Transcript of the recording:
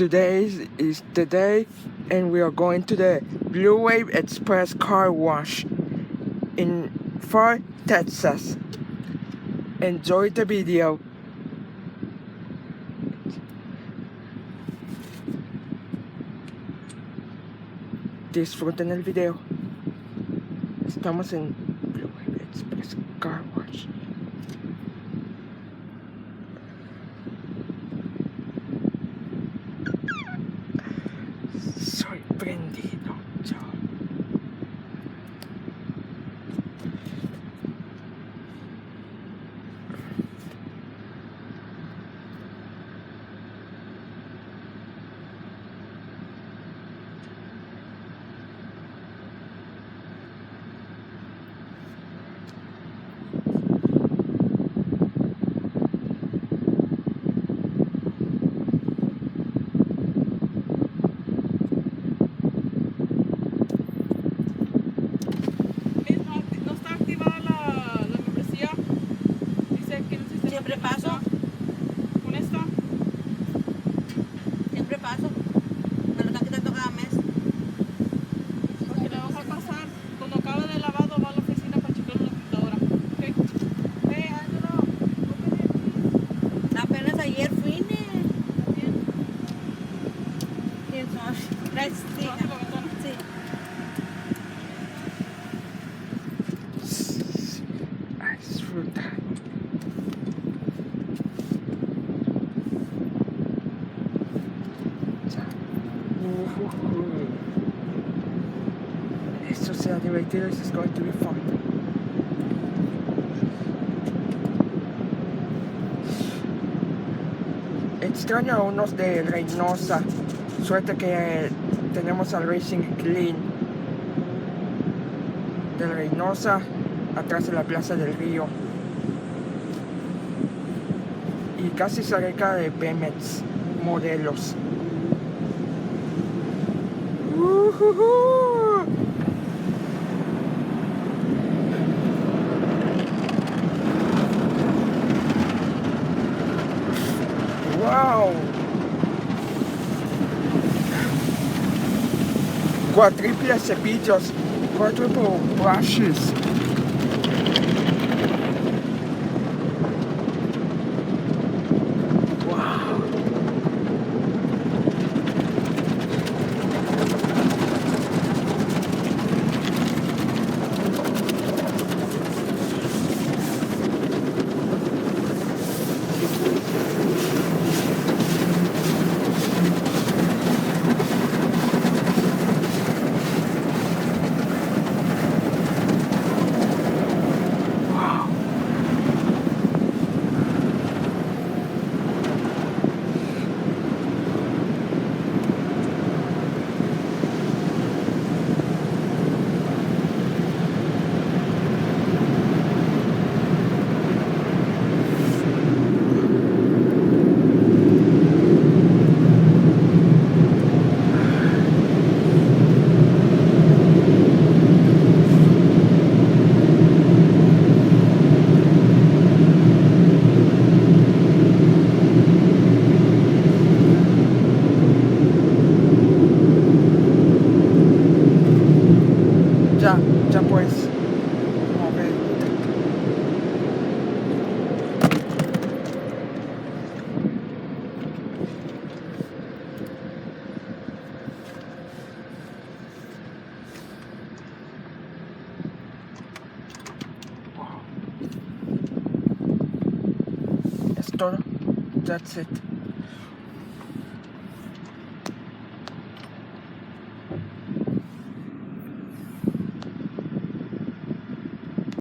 Today is the day, and we are going to the Blue Wave Express car wash in Pharr, Texas. Enjoy the video. Disfruten el video. Estamos en Blue Wave Express car wash. Sorprendido yo. Siempre paso. ¿Con esto? Siempre paso. Me lo están quitando cada mes. Porque le vas a pasar. Cuando acabe de lavado va a la oficina para checar la computadora. ¿Ok? Ángelo. Apenas ayer fui. ¿Quién son? Gracias, No, la ventana. sí. A disfrutar. Esto será divertido. This is going to be fun. Extraño a unos de Reynosa. Suerte que tenemos al Racing Clean de Reynosa, atrás de la Plaza del Río. Y casi cerca de Pemex Modelos. Wow. Quadruple cepillos, quadruple brushes. Wow. Ya pues, a ver. Wow. Es todo. That's it.